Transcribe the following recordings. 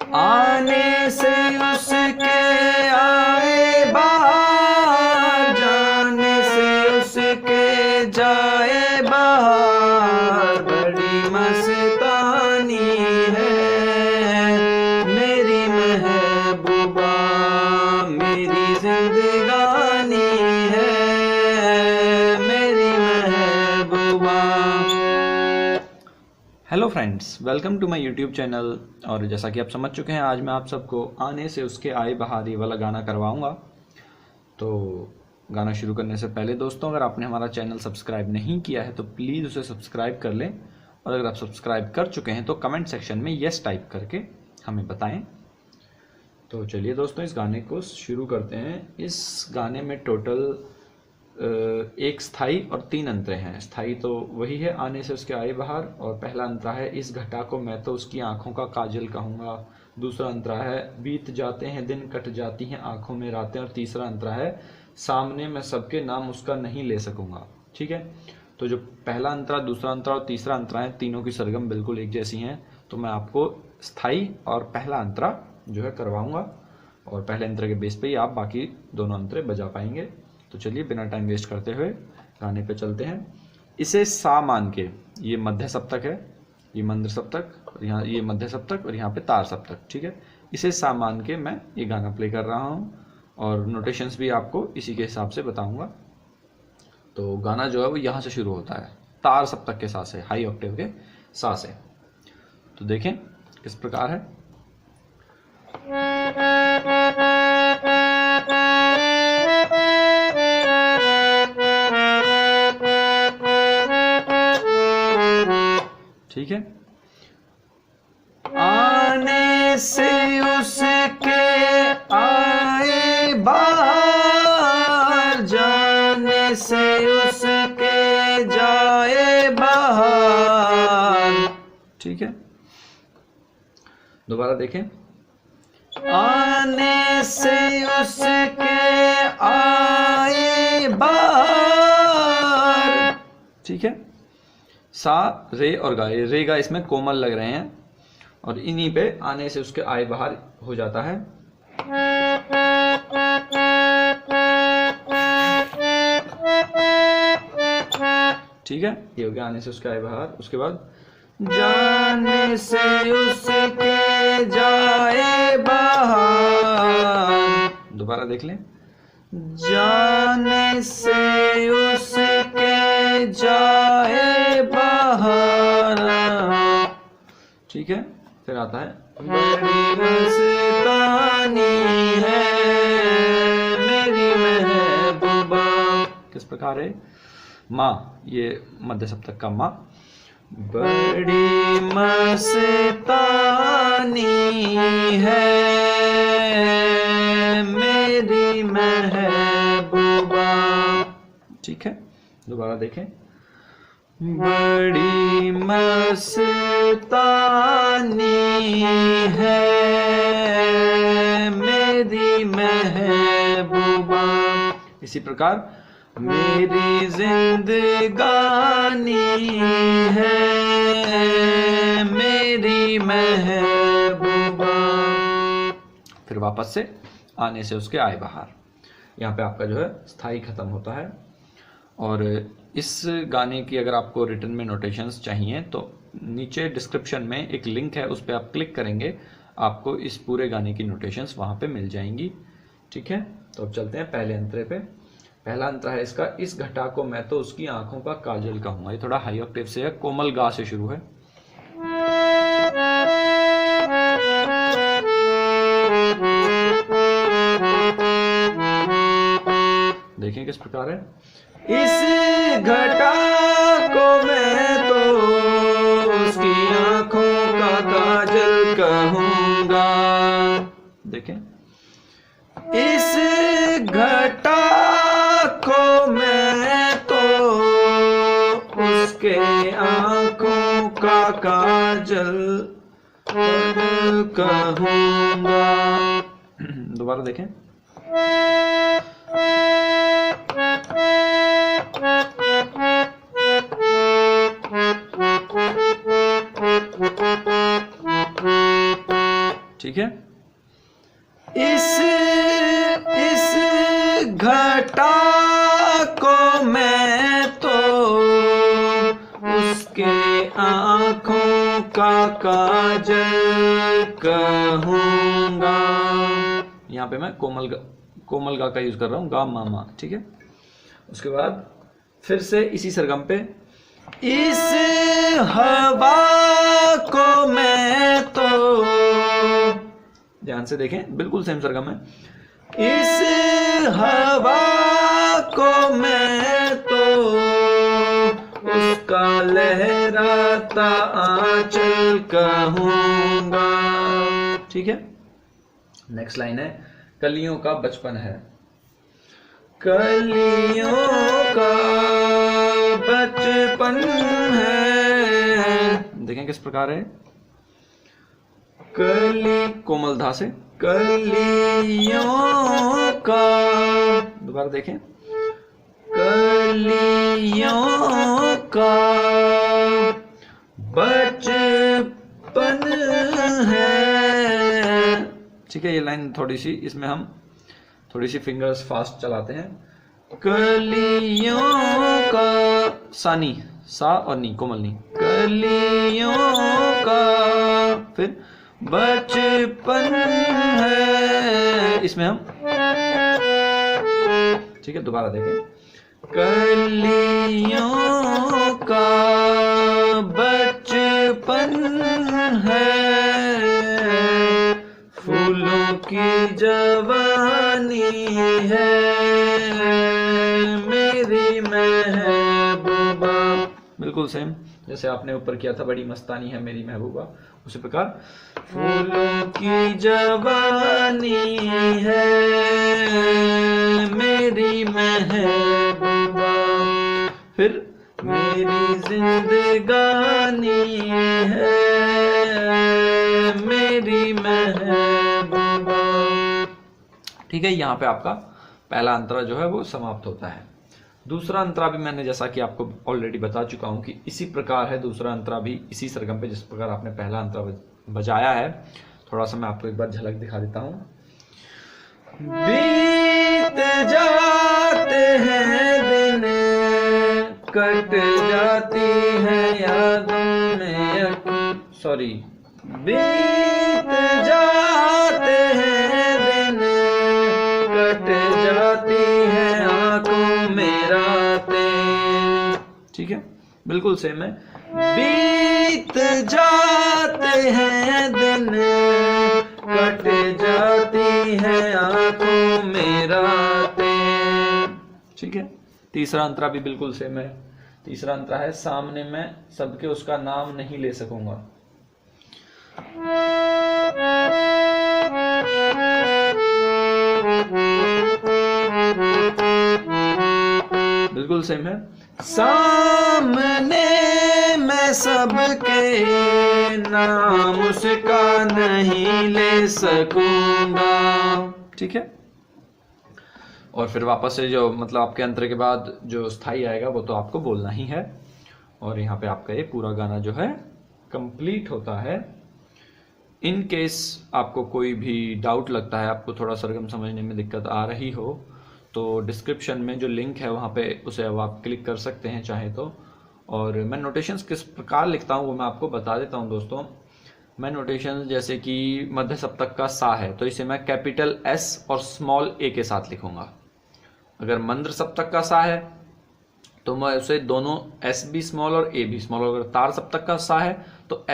आने से उसके आए बाहर, जाने से उसके जाए बाहर। बड़ी मस्तानी है मेरी महबूबा, मेरी जिंदगानी है मेरी महबूबा। Hello friends, welcome to my YouTube channel. और जैसा कि आप समझ चुके हैं, आज मैं आप सबको आने से उसके आए बाहर ये वाला गाना करवाऊंगा। तो गाना शुरू करने से पहले दोस्तों, अगर आपने हमारा चैनल सब्सक्राइब नहीं किया है तो प्लीज़ उसे सब्सक्राइब कर लें, और अगर आप सब्सक्राइब कर चुके हैं तो कमेंट सेक्शन में यस टाइप करके हमें बताएं। तो चलिए दोस्तों, इस गाने को शुरू करते हैं। इस गाने में टोटल एक स्थाई और 3 अंतरे हैं। स्थाई तो वही है, आने से उसके आए बाहर, और पहला अंतरा है इस घटा को मैं तो उसकी आंखों का काजल कहूँगा। दूसरा अंतरा है बीत जाते हैं दिन कट जाती हैं आंखों में रातें, और तीसरा अंतरा है सामने मैं सबके नाम उसका नहीं ले सकूँगा। ठीक है, तो जो पहला अंतरा, दूसरा अंतरा और तीसरा अंतरा है, तीनों की सरगम बिल्कुल एक जैसी हैं। तो मैं आपको स्थाई और पहला अंतरा जो है करवाऊँगा, और पहले अंतरे के बेस पे ही आप बाकी दोनों अंतरे बजा पाएंगे। तो चलिए बिना टाइम वेस्ट करते हुए गाने पे चलते हैं। इसे सा मान के, ये मध्य सप्तक है, ये मंद्र सप्तक, और यहाँ ये मध्य सप्तक, और यहाँ पे तार सप्तक। ठीक है, इसे सा मान के मैं ये गाना प्ले कर रहा हूँ, और नोटेशंस भी आपको इसी के हिसाब से बताऊंगा। तो गाना जो है वो यहाँ से शुरू होता है, तार सप्तक के सा से, हाई ऑक्टेव के सा से। तो देखें किस प्रकार है। ठीक है, आने से उसके आए बाहर, जाने से उसके जाए बाहर। ठीक है, दोबारा देखें। आने से उसके आए बाहर। ठीक है, सा रे और गा, रे गा इसमें कोमल लग रहे हैं, और इन्हीं पे आने से उसके आए बाहर हो जाता है। ठीक है, ये हो गया आने से उसके आए बाहर। उसके बाद जाने से उसके जाए बाहर। दोबारा देख लें। जाने से उसके जाए बाहर। ठीक है, फिर आता है बड़ी मस्तानी है मेरी महबूबा। किस प्रकार है? माँ, ये मध्य सप्तक का माँ। बड़ी मस्तानी है मेरी महबूबा। ठीक है, दोबारा देखें। बड़ी मस्तानी है मेरी महबूबा। इसी प्रकार मेरी जिंदगानी है मेरी महबूबा। फिर वापस से आने से उसके आए बाहर। यहाँ पे आपका जो है स्थाई खत्म होता है। और इस गाने की अगर आपको रिटर्न में नोटेशंस चाहिए तो नीचे डिस्क्रिप्शन में एक लिंक है, उस पर आप क्लिक करेंगे, आपको इस पूरे गाने की नोटेशंस वहाँ पे मिल जाएंगी। ठीक है, तो अब चलते हैं पहले अंतरे पे। पहला अंतरा है इसका, इस घटा को मैं तो उसकी आंखों का काजल कहूँगा। ये थोड़ा हाई ऑक्टेव से है, कोमल गा से शुरू है। देखिए किस प्रकार है। इस घटा को मैं तो उसकी आंखों का काजल कहूँगा। देखें, इस घटा को मैं तो उसके आंखों का काजल कहूँगा। दोबारा देखें। ठीक है। इस घटा को मैं तो उसके आंखों का काजल कहूंगा। यहाँ पे मैं कोमल गा का यूज कर रहा हूँ, गा मामा, ठीक है। उसके बाद फिर से इसी सरगम पे, इस हवा को मैं तो, ध्यान से देखें बिल्कुल सेम सरगम है। इस हवा को मैं तो उसका लहराता आंचल कहूंगा, ठीक है। नेक्स्ट लाइन है, कलियों का बचपन है। कलियों का बचपन है, देखें किस प्रकार है। कली कोमल धा से, कलियों का, दोबारा देखें, कलियों का बचपन है, ठीक है। ये लाइन थोड़ी सी, इसमें हम थोड़ी सी फिंगर्स फास्ट चलाते हैं। कलियों का, सानी, सा और नी, कोमल नी, कलियों का फिर बचपन है, इसमें हम, ठीक है। दोबारा देखें, कलियों का बचपन है, फूलों की जवानी है, मेरी महबूबा, बिल्कुल सेम जैसे आपने ऊपर किया था, बड़ी मस्तानी है मेरी महबूबा, उसी प्रकार फूलों की जवानी है, मेरी महबूबा, फिर मेरी जिंदगानी है, मेरी महबूबा, ठीक है। यहाँ पे आपका पहला अंतरा जो है वो समाप्त होता है। दूसरा अंतरा भी मैंने जैसा कि आपको ऑलरेडी बता चुका हूं कि इसी प्रकार है, दूसरा अंतरा भी इसी सरगम पे जिस प्रकार आपने पहला अंतरा बजाया है। थोड़ा सा मैं आपको एक बार झलक दिखा देता हूं। बीत जाते हैं दिन, कट जाती है यादों में, सॉरी, बीत जाते हैं दिन, कट जाती है आंखों में रातें, ठीक है। बिल्कुल सेम है, बीत जाते हैं दिन, कट जाती है आंखों में रातें, ठीक है। तीसरा अंतरा भी बिल्कुल सेम है। तीसरा अंतरा है, सामने मैं सबके उसका नाम नहीं ले सकूंगा। बिल्कुल सेम है, सामने मैं सबके नाम उसका नहीं ले सकूंगा, ठीक है। और फिर वापस से जो मतलब आपके अंतर के बाद जो स्थाई आएगा वो तो आपको बोलना ही है। और यहाँ पे आपका ये पूरा गाना जो है कंप्लीट होता है। इन केस आपको कोई भी डाउट लगता है, आपको थोड़ा सरगम समझने में दिक्कत आ रही हो, तो डिस्क्रिप्शन में जो लिंक है वहाँ पे उसे अब आप क्लिक कर सकते हैं चाहे तो। और मैं नोटेशंस किस प्रकार लिखता हूँ वो मैं आपको बता देता हूँ दोस्तों। मैं नोटेशंस जैसे कि मध्य सप्तक का सा है तो इसे मैं कैपिटल एस और स्मॉल ए के साथ लिखूंगा। अगर मंद्र सप्तक का सा है तो मैं उसे दोनों एस भी स्मॉल और ए भी स्मॉल। अगर तार सप्तक का सा है तो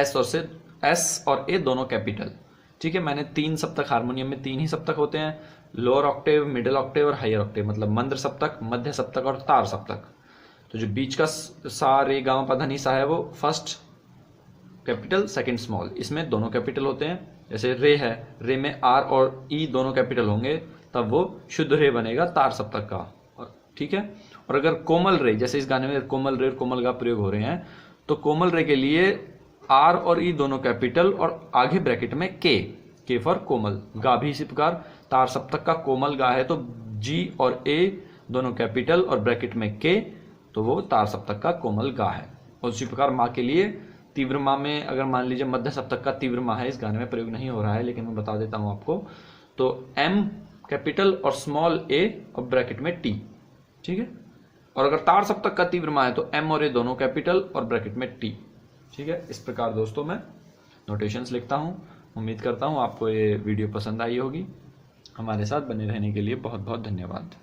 एस और ए दोनों कैपिटल, ठीक है। मैंने 3 सप्तक, हारमोनियम में 3 ही सप्तक होते हैं, लोअर ऑक्टेव, मिडिल ऑक्टेव और हायर ऑक्टेव, मतलब मंद्र सप्तक, मध्य सप्तक और तार सप्तक। तो जो बीच का सा रे गा मा पा धा नी सा है वो फर्स्ट कैपिटल, सेकंड स्मॉल, इसमें दोनों कैपिटल होते हैं। जैसे रे है, रे में आर और ई दोनों कैपिटल होंगे तब वो शुद्ध रे बनेगा तार सप्तक का, ठीक है। और अगर कोमल रे, जैसे इस गाने में कोमल रे और कोमल गा प्रयोग हो रहे हैं, तो कोमल रे के लिए आर और ई दोनों कैपिटल और आगे ब्रैकेट में के फॉर कोमल। गा भी इसी प्रकार, तार सप्तक का कोमल गा है तो जी और ए दोनों कैपिटल और ब्रैकेट में के, तो वो तार सप्तक का कोमल गा है। और उसी प्रकार माँ के लिए तीव्र मा में अगर मान लीजिए मध्य सप्तक का तीव्र मा है, इस गाने में प्रयोग नहीं हो रहा है, लेकिन मैं बता देता हूं आपको। तो एम कैपिटल और स्मॉल ए और ब्रैकेट में टी, ठीक है। और अगर ताड़ सप्तक का तीव्र मा है तो एम और ए दोनों कैपिटल और ब्रैकेट में टी, ठीक है। इस प्रकार दोस्तों मैं नोटेशंस लिखता हूं। उम्मीद करता हूं आपको ये वीडियो पसंद आई होगी। हमारे साथ बने रहने के लिए बहुत बहुत धन्यवाद।